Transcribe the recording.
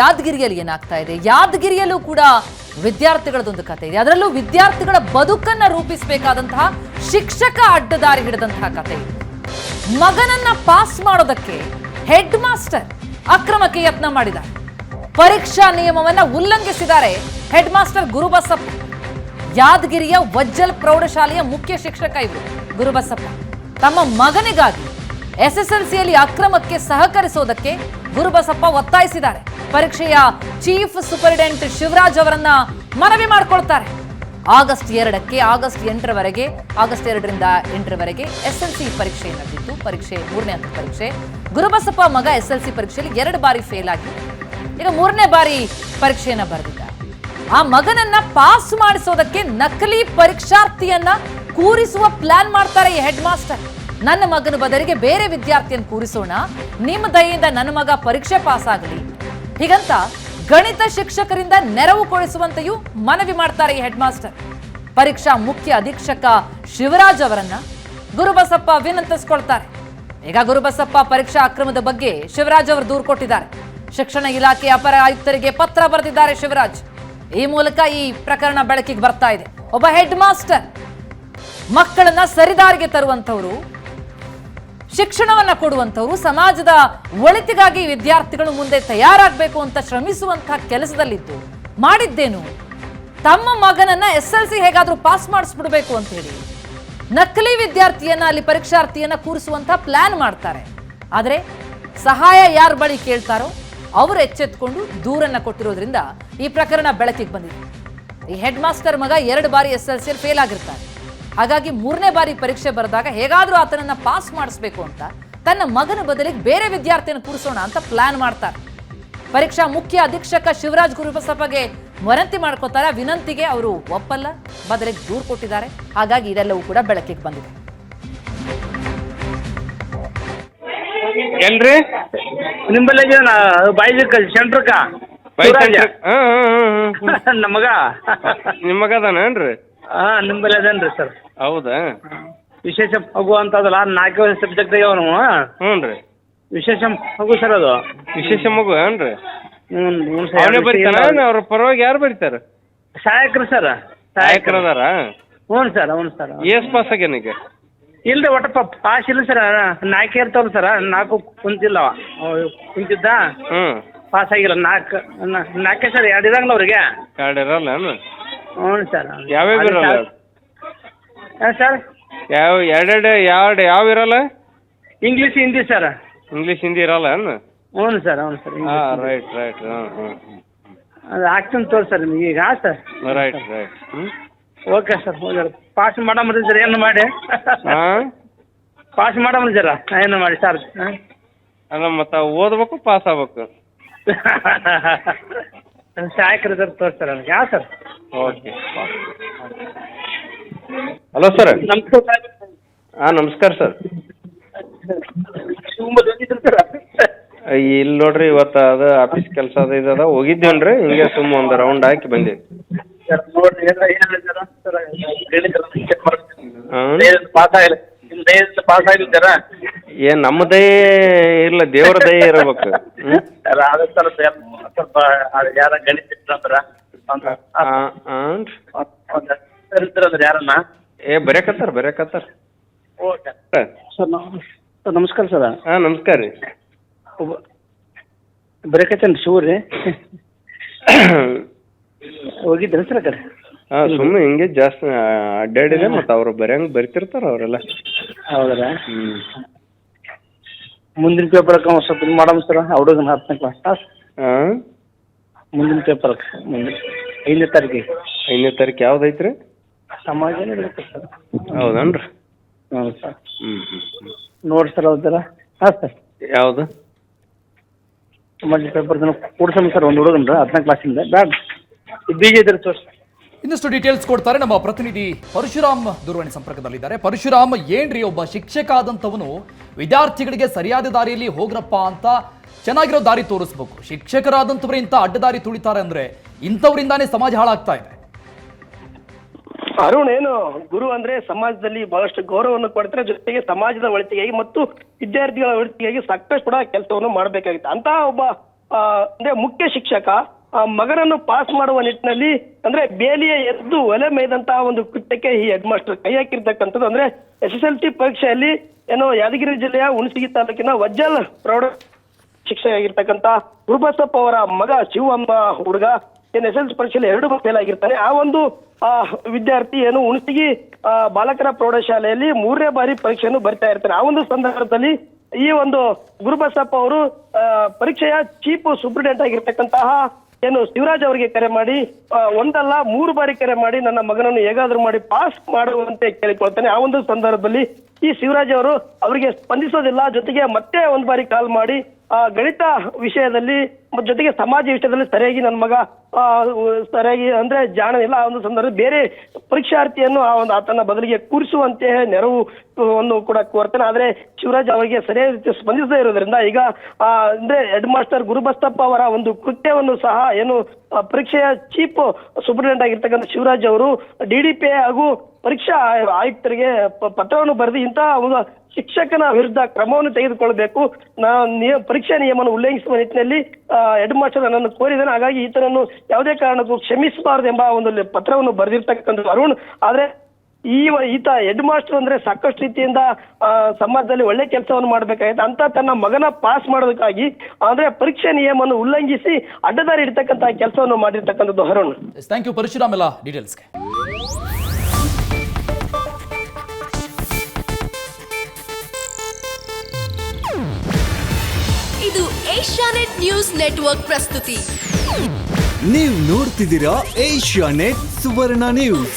ಯಾದಗಿರಿಯಲ್ಲಿ ಏನಾಗ್ತಾ ಇದೆ? ಯಾದಗಿರಿಯಲ್ಲೂ ಕೂಡ ವಿದ್ಯಾರ್ಥಿಗಳದೊಂದು ಕಥೆ ಇದೆ. ಅದರಲ್ಲೂ ವಿದ್ಯಾರ್ಥಿಗಳ ಬದುಕನ್ನ ರೂಪಿಸಬೇಕಾದಂತಹ ಶಿಕ್ಷಕ ಅಡ್ಡದಾರಿ ಹಿಡಿದಂತಹ ಕಥೆ ಇದೆ. ಮಗನನ್ನ ಪಾಸ್ ಮಾಡೋದಕ್ಕೆ ಹೆಡ್ ಮಾಸ್ಟರ್ ಅಕ್ರಮಕ್ಕೆ ಯತ್ನ ಮಾಡಿದ್ದಾರೆ. ಪರೀಕ್ಷಾ ನಿಯಮವನ್ನ ಉಲ್ಲಂಘಿಸಿದ್ದಾರೆ ಹೆಡ್ ಮಾಸ್ಟರ್ ಗುರುಬಸಪ್ಪ. ಯಾದಗಿರಿಯ ವಜ್ಜಲ್ ಪ್ರೌಢಶಾಲೆಯ ಮುಖ್ಯ ಶಿಕ್ಷಕ ಇವರು ಗುರುಬಸಪ್ಪ. ತಮ್ಮ ಮಗನಿಗಾಗಿ ಎಸ್ಎಸ್ಎಲ್ಸಿಯಲ್ಲಿ ಅಕ್ರಮಕ್ಕೆ ಸಹಕರಿಸೋದಕ್ಕೆ ಗುರುಬಸಪ್ಪ ಒತ್ತಾಯಿಸಿದ್ದಾರೆ. ಪರೀಕ್ಷೆಯ ಚೀಫ್ ಸೂಪರಿಂಟೆಂಡೆಂಟ್ ಶಿವರಾಜ್ ಅವರನ್ನ ಮನವಿ ಮಾಡಿಕೊಳ್ತಾರೆ. ಆಗಸ್ಟ್ 2ಕ್ಕೆ ಆಗಸ್ಟ್ 2ರಿಂದ 8ರವರೆಗೆ ಎಸ್ಎಲ್ಸಿ ಪರೀಕ್ಷೆ ನಡೆದಿತ್ತು. ಪರೀಕ್ಷೆ 3ನೇ ಹಂತದ ಪರೀಕ್ಷೆ. ಗುರುಬಸಪ್ಪ ಮಗ ಎಸ್ಎಲ್ಸಿ ಪರೀಕ್ಷೆಯಲ್ಲಿ 2 ಬಾರಿ ಫೇಲ್ ಆಗಿ ಈಗ 3ನೇ ಬಾರಿ ಪರೀಕ್ಷೆಯನ್ನ ಬರೆದಿದ್ದಾರೆ. ಆ ಮಗನನ್ನ ಪಾಸ್ ಮಾಡಿಸೋದಕ್ಕೆ ನಕಲಿ ಪರೀಕ್ಷಾರ್ಥಿಯನ್ನ ಕೂರಿಸುವ ಪ್ಲಾನ್ ಮಾಡ್ತಾರೆ ಈ ಹೆಡ್ ಮಾಸ್ಟರ್. ನನ್ನ ಮಗನ ಬದಲಿಗೆ ಬೇರೆ ವಿದ್ಯಾರ್ಥಿಯನ್ನು ಕೂರಿಸೋಣ, ನಿಮ್ಮ ದಯೆಯಿಂದ ನನ್ನ ಮಗ ಪರೀಕ್ಷೆ ಪಾಸ್ ಆಗಲಿ, ಹೀಗಂತ ಗಣಿತ ಶಿಕ್ಷಕರಿಂದ ನೆರವು ಕೊಡಿಸುವಂತೆಯೂ ಮನವಿ ಮಾಡ್ತಾರೆ ಈ ಹೆಡ್ ಮಾಸ್ಟರ್. ಪರೀಕ್ಷಾ ಮುಖ್ಯ ಅಧೀಕ್ಷಕ ಶಿವರಾಜ್ ಅವರನ್ನ ಗುರುಬಸಪ್ಪ ವಿನಂತಿಸಿಕೊಳ್ತಾರೆ. ಈಗ ಗುರುಬಸಪ್ಪ ಪರೀಕ್ಷಾ ಅಕ್ರಮದ ಬಗ್ಗೆ ಶಿವರಾಜ್ ಅವರು ದೂರು ಕೊಟ್ಟಿದ್ದಾರೆ. ಶಿಕ್ಷಣ ಇಲಾಖೆ ಅಪರ ಆಯುಕ್ತರಿಗೆ ಪತ್ರ ಬರೆದಿದ್ದಾರೆ ಶಿವರಾಜ್. ಈ ಮೂಲಕ ಈ ಪ್ರಕರಣ ಬೆಳಕಿಗೆ ಬರ್ತಾ ಇದೆ. ಒಬ್ಬ ಹೆಡ್ ಮಾಸ್ಟರ್ ಮಕ್ಕಳನ್ನ ಸರಿದಾರಿಗೆ ತರುವಂತವರು, ಶಿಕ್ಷಣವನ್ನ ಕೊಡುವಂತವರು, ಸಮಾಜದ ಒಳಿತಿಗಾಗಿ ವಿದ್ಯಾರ್ಥಿಗಳು ಮುಂದೆ ತಯಾರಾಗಬೇಕು ಅಂತ ಶ್ರಮಿಸುವಂತಹ ಕೆಲಸದಲ್ಲಿದ್ದು ಮಾಡಿದ್ದೇನು ತಮ್ಮ ಮಗನನ್ನ ಎಸ್ಎಲ್ಸಿ ಹೇಗಾದ್ರೂ ಪಾಸ್ ಮಾಡಿಸ್ಬಿಡ್ಬೇಕು ಅಂತ ಹೇಳಿ ನಕಲಿ ವಿದ್ಯಾರ್ಥಿಯನ್ನ ಅಲ್ಲಿ ಪರೀಕ್ಷಾರ್ಥಿಯನ್ನ ಕೂರಿಸುವಂತಹ ಪ್ಲಾನ್ ಮಾಡ್ತಾರೆ. ಆದ್ರೆ ಸಹಾಯ ಯಾರ ಬಳಿ ಕೇಳ್ತಾರೋ ಅವರು ಎಚ್ಚೆತ್ಕೊಂಡು ದೂರನ್ನ ಕೊಟ್ಟಿರೋದ್ರಿಂದ ಈ ಪ್ರಕರಣ ಬೆಳಕಿಗೆ ಬಂದಿದೆ. ಈ ಹೆಡ್ ಮಾಸ್ಟರ್ ಮಗ 2 ಬಾರಿ ಎಸ್ಎಲ್ಸಿಯಲ್ಲಿ ಫೇಲ್ ಆಗಿರ್ತಾರೆ. ಹಾಗಾಗಿ 3ನೇ ಬಾರಿ ಪರೀಕ್ಷೆ ಬರೆದಾಗ ಹೇಗಾದ್ರೂ ಆತನನ್ನ ಪಾಸ್ ಮಾಡಿಸ್ಬೇಕು ಅಂತ ತನ್ನ ಮಗನ ಬದಲಿಗೆ ಬೇರೆ ವಿದ್ಯಾರ್ಥಿಯನ್ನು ಕೂರಿಸೋಣ ಅಂತ ಪ್ಲಾನ್ ಮಾಡ್ತಾರೆ. ಪರೀಕ್ಷಾ ಮುಖ್ಯ ಅಧೀಕ್ಷಕ ಶಿವರಾಜ್ ಗುರುಬಸಪ್ಪಗೆ ವಿನಂತಿ ಮಾಡ್ಕೋತಾರೆ. ವಿನಂತಿಗೆ ಅವರು ಒಪ್ಪಲ್ಲ, ಬದಲಿಗೆ ದೂರು ಕೊಟ್ಟಿದ್ದಾರೆ. ಹಾಗಾಗಿ ಇದೆಲ್ಲವೂ ಕೂಡ ಬೆಳಕಿಗೆ ಬಂದಿದೆ. ಏನ್ರಿ ನಿಂಬಲ್ಲಿ ಬಾಯ್ಜಕ್ ಸೆಂಟ್ರಕ್ಕ ನಮಗ ನಿಮ್ಮ ಮಗ ಅದಾನೇನ್ರಿ? ನಿಂಬಲ್ಲಿ ಅದೇನ್ರಿ ಸರ್? ಹೌದಾ? ವಿಶೇಷ ಮಗು ಅಂತದಲ್ಲ, 4 ಸಬ್ಜೆಕ್ಟ್ ಆಗ್ಯಾವ ನಾವು. ಹ್ಞೂ ರೀ, ವಿಶೇಷ ಮಗು ಸರ್ ಅದು. ವಿಶೇಷ ಮಗು ಏನ್ರಿ? ಹ್ಞೂ ಅವನೇ ಬರೀತಾನ? ಅವ್ರ ಪರವಾಗಿ ಯಾರು ಬರೀತಾರ? ಸಹಾಯಕರು ಸರ್. ಸಹಾಯಕರು ಅದಾರ? ಹ್ಞೂ ಸರ್, ಹ್ಞೂ ಸರ್. S pass ಆಗ್ಯಾನೀಗ? ಇಲ್ರಿ, ಒಟ್ಟ ಪಾಸ್ ಇಲ್ಲ ಸರ್. 4 ಇರ್ತಾವಲ್ಲ ಸರ್, 4 ಕುಂತಿಲ್ಲ. ಕುಂತಿದ್ದ ಪಾಸ್ ಆಗಿಲ್ಲ. 4 ಸರ್. 2 ಇರಂಗಿಲ್ಲ ಅವ್ರಿಗೆ. 2 ಇರಲ್ಲ? ಹ್ಞೂ ಸರ್. ಯಾವ್ಯಾವ ಇರಲ್ಲ ಸರ್? ಯಾವ ಇರಲ್ಲ? English, Hindi sir. English, Hindi ಇರಲ್ಲ? ಹ್ಞೂ ಸರ್, ಹ್ಞೂ ಸರ್. Right right. ಅದು ಆಗ್ತೀನಿ ತೋರಿ ಸರ್ ನಿಮಗೆ ಈಗ. Sir right right. Okay sir. Pass ಮಾಡಮ್ರಿ ಸರ್, ಏನು ಮಾಡಿ ಪಾಸ್ ಮಾಡಮ್ರಿ ಸರ, ಏನು ಮಾಡಿ ಸರ್. ಅಲ್ಲ, ಮತ್ತೆ ಓದ್ಬೇಕು, ಪಾಸ್ ಆಗ್ಬೇಕು. ಸಹಾಯಕರು ಸರ್ ತೋರಿಸ್ತಾರೆ ನನಗೆ. ಯಾವ ಸರ್? ಓಕೆ. Hello sir. ನಮಸ್ಕಾರ ಸರ್. ಇಲ್ಲಿ ನೋಡ್ರಿ, ಇವತ್ತು ಅದು ಆಫೀಸ್ ಕೆಲಸ ಅದ ಹೋಗಿದ್ದೇನ್ರಿ. ಹಿಂಗೆ ಸುಮ್ಮ ಒಂದು ರೌಂಡ್ ಹಾಕಿ ಬಂದೆ. ಏನ್ ನಮ್ಮ ದಯೆ ಇಲ್ಲ, ದೇವ್ರ ದಯೆ ಇರಬೇಕು. ಯಾರನ್ನ ಬರೆಯಕತ್ತಾರ. ಸರ್ ನಮಸ್ಕಾರ ಸರ್. ನಮಸ್ಕಾರ ರೀ. ಬರೆಯಕತ್ತೇನ್ರಿ ಶಿವ್ರು ರೀ? ಹೋಗಿದ್ರಿ ಸರ್ ಆ ಕಡೆ? ಸುಮ್ಮನೆ ಹಿಂಗೆ ಜಾಸ್ತಿ ಅಡ್ಡಾಡಿದೆ. ಮತ್ತು ಅವ್ರು ಬರಿತಿರ್ತಾರ ಅವರೆಲ್ಲ. ಹೌದಾ? ಮುಂದಿನ ಪೇಪರ್ಗೆ ಸ್ವಲ್ಪ ಇದು ಮಾಡಮ್ ಸರ್. ಹುಡುಗನ 10ನೇ ಕ್ಲಾಸ್. ಮುಂದಿನ ಪೇಪರ್ಗೆ 5ನೇ ತಾರೀಕಿಗೆ. 5ನೇ ತಾರೀಕು ಯಾವ್ದೈತ್ರಿ? ಸಮಾಜ ಇರುತ್ತೆ ಸರ್. ಹೌದನ್ರಿ? ಹ್ಞೂ ಸರ್. ನೋಡಿ ಸರ್, ಹೌದರ? ಹಾಂ ಸರ್. ಯಾವುದು ಸಮಾಜ ಪೇಪರ್ ಕೂಡ್ಸಮ್ ಸರ್. ಒಂದು ಹುಡುಗನ್ರ 10ನೇ ಕ್ಲಾಸಿಂದ ಬ್ಯಾಡ ಬೀಜ ಇದ್ರೆ ತೋರಿಸಿ. ಇನ್ನಷ್ಟು ಡೀಟೇಲ್ಸ್ ಕೊಡ್ತಾರೆ ನಮ್ಮ ಪ್ರತಿನಿಧಿ ಪರಶುರಾಮ್ ದೂರವಾಣಿ ಸಂಪರ್ಕದಲ್ಲಿದ್ದಾರೆ. ಪರಶುರಾಮ್, ಏನ್ರಿ ಒಬ್ಬ ಶಿಕ್ಷಕ ಆದಂಥವನು ವಿದ್ಯಾರ್ಥಿಗಳಿಗೆ ಸರಿಯಾದ ದಾರಿಯಲ್ಲಿ ಹೋಗ್ರಪ್ಪ ಅಂತ ಚೆನ್ನಾಗಿರೋ ದಾರಿ ತೋರಿಸ್ಬೇಕು. ಶಿಕ್ಷಕರಾದಂಥವ್ರೆ ಇಂಥ ಅಡ್ಡದಾರಿ ತುಳಿತಾರೆ ಅಂದ್ರೆ ಇಂಥವರಿಂದಾನೇ ಸಮಾಜ ಹಾಳಾಗ್ತಾ ಇದೆ. ಅರುಣ್, ಏನು ಗುರು ಅಂದ್ರೆ ಸಮಾಜದಲ್ಲಿ ಬಹಳಷ್ಟು ಗೌರವವನ್ನು ಕೊಡ್ತಾರೆ, ಜೊತೆಗೆ ಸಮಾಜದ ಒಳಿತಿಗಾಗಿ ಮತ್ತು ವಿದ್ಯಾರ್ಥಿಗಳ ಒಳಿತಿಗಾಗಿ ಸಾಕಷ್ಟು ಕೂಡ ಕೆಲಸವನ್ನು ಮಾಡಬೇಕಾಗಿತ್ತು. ಅಂತ ಒಬ್ಬ ಅಂದ್ರೆ ಮುಖ್ಯ ಶಿಕ್ಷಕ ಮಗನನ್ನು ಪಾಸ್ ಮಾಡುವ ನಿಟ್ಟಿನಲ್ಲಿ ಅಂದ್ರೆ ಬೇಲಿಯ ಎದ್ದು ಒಲೆ ಮೇಯ್ದಂತಹ ಒಂದು ಕೃತ್ಯಕ್ಕೆ ಈ ಹೆಡ್ ಮಾಸ್ಟರ್ ಕೈ ಹಾಕಿರ್ತಕ್ಕಂಥದ್ದು. ಅಂದ್ರೆ SSLC ಪರೀಕ್ಷೆಯಲ್ಲಿ ಏನೋ ಯಾದಗಿರಿ ಜಿಲ್ಲೆಯ ಹುಣಸಗಿ ತಾಲೂಕಿನ ವಜ್ಜಲ್ ಪ್ರೌಢ ಶಿಕ್ಷಕ ಆಗಿರ್ತಕ್ಕಂಥ ಗುರುಬಸಪ್ಪ ಅವರ ಮಗ ಶಿವಮ್ಮ ಹುಡುಗ ಏನು SSLC ಪರೀಕ್ಷೆಯಲ್ಲಿ 2 ಫೇಲ್ ಆಗಿರ್ತಾನೆ. ಆ ಒಂದು ವಿದ್ಯಾರ್ಥಿ ಏನು ಹುಣಸಗಿ ಬಾಲಕರ ಪ್ರೌಢಶಾಲೆಯಲ್ಲಿ 3ನೇ ಬಾರಿ ಪರೀಕ್ಷೆಯನ್ನು ಬರಿತಾ ಇರ್ತಾನೆ. ಆ ಒಂದು ಸಂದರ್ಭದಲ್ಲಿ ಈ ಒಂದು ಗುರುಬಸಪ್ಪ ಅವರು ಪರೀಕ್ಷೆಯ ಚೀಫ್ ಸೂಪರಿಂಟೆಂಡೆಂಟ್ ಆಗಿರ್ತಕ್ಕಂತಹ ಏನು ಶಿವರಾಜ್ ಅವರಿಗೆ ಕರೆ ಮಾಡಿ 1 ಅಲ್ಲ 3 ಬಾರಿ ಕರೆ ಮಾಡಿ ನನ್ನ ಮಗನನ್ನು ಹೇಗಾದ್ರೂ ಮಾಡಿ ಪಾಸ್ ಮಾಡುವಂತೆ ಕೇಳಿಕೊಳ್ತಾನೆ. ಆ ಒಂದು ಸಂದರ್ಭದಲ್ಲಿ ಈ ಶಿವರಾಜ್ ಅವರು ಅವರಿಗೆ ಸ್ಪಂದಿಸೋದಿಲ್ಲ, ಜೊತೆಗೆ ಮತ್ತೆ 1 ಬಾರಿ ಕಾಲ್ ಮಾಡಿ ಗಣಿತ ವಿಷಯದಲ್ಲಿ ಜೊತೆಗೆ ಸಮಾಜ ವಿಷಯದಲ್ಲಿ ಸರಿಯಾಗಿ ನನ್ನ ಮಗ ಸರಿಯಾಗಿ ಅಂದ್ರೆ ಜಾಣನಿಲ್ಲ. ಆ ಒಂದು ಸಂದರ್ಭದಲ್ಲಿ ಬೇರೆ ಪರೀಕ್ಷಾರ್ಥಿಯನ್ನು ಆತನ ಬದಲಿಗೆ ಕೂರಿಸುವಂತೆ ನೆರವನ್ನು ಕೂಡ ಕೋರ್ತಾನೆ. ಆದ್ರೆ ಶಿವರಾಜ್ ಅವರಿಗೆ ಸರಿಯಾದ ರೀತಿ ಸ್ಪಂದಿಸದೇ ಇರೋದ್ರಿಂದ ಈಗ ಅಂದ್ರೆ ಹೆಡ್ ಮಾಸ್ಟರ್ ಗುರುಬಸಪ್ಪ ಅವರ ಒಂದು ಕೃತ್ಯವನ್ನು ಸಹ ಏನು ಪರೀಕ್ಷೆಯ ಚೀಫ್ ಸೂಪರಿಂಟೆಂಡೆಂಟ್ ಆಗಿರ್ತಕ್ಕಂಥ ಶಿವರಾಜ್ ಅವರು DDPI ಹಾಗೂ ಪರೀಕ್ಷಾ ಆಯುಕ್ತರಿಗೆ ಪತ್ರವನ್ನು ಬರೆದು ಇಂತಹ ಒಂದು ಶಿಕ್ಷಕನ ವಿರುದ್ಧ ಕ್ರಮವನ್ನು ತೆಗೆದುಕೊಳ್ಳಬೇಕು, ಪರೀಕ್ಷಾ ನಿಯಮವನ್ನು ಉಲ್ಲಂಘಿಸುವ ನಿಟ್ಟಿನಲ್ಲಿ ಹೆಡ್ ಮಾಸ್ಟರ್ ನನ್ನನ್ನು ಕೋರಿದ್ದಾನೆ, ಹಾಗಾಗಿ ಈತನನ್ನು ಯಾವುದೇ ಕಾರಣಕ್ಕೂ ಕ್ಷಮಿಸಬಾರದು ಎಂಬ ಒಂದು ಪತ್ರವನ್ನು ಬರೆದಿರ್ತಕ್ಕಂಥದ್ದು ಅರುಣ್. ಆದ್ರೆ ಈತ ಹೆಡ್ ಮಾಸ್ಟರ್ ಅಂದ್ರೆ ಸಾಕಷ್ಟು ರೀತಿಯಿಂದ ಸಮಾಜದಲ್ಲಿ ಒಳ್ಳೆ ಕೆಲಸವನ್ನು ಮಾಡ್ಬೇಕಾಗಿತ್ತು ಅಂತ ತನ್ನ ಮಗನ ಪಾಸ್ ಮಾಡೋದಕ್ಕಾಗಿ ಅಂದ್ರೆ ಪರೀಕ್ಷೆ ನಿಯಮವನ್ನು ಉಲ್ಲಂಘಿಸಿ ಅಡ್ಡದಾರಿ ಇಡ್ತಕ್ಕಂತಹ ಕೆಲಸವನ್ನು ಮಾಡಿರ್ತಕ್ಕಂಥದ್ದು ಅರುಣ್. ಥ್ಯಾಂಕ್ ಯು ಪರಶುರಾಮ್ ಎಲ್ಲ ಡೀಟೇಲ್ಸ್ಗೆ. ಇದು ಏಷ್ಯಾನೆಟ್ ನ್ಯೂಸ್ ನೆಟ್ವರ್ಕ್ ಪ್ರಸ್ತುತಿ. ನೀವು ನೋಡ್ತಿದ್ದೀರಾ ಏಷ್ಯಾನೆಟ್ ಸುವರ್ಣ ನ್ಯೂಸ್.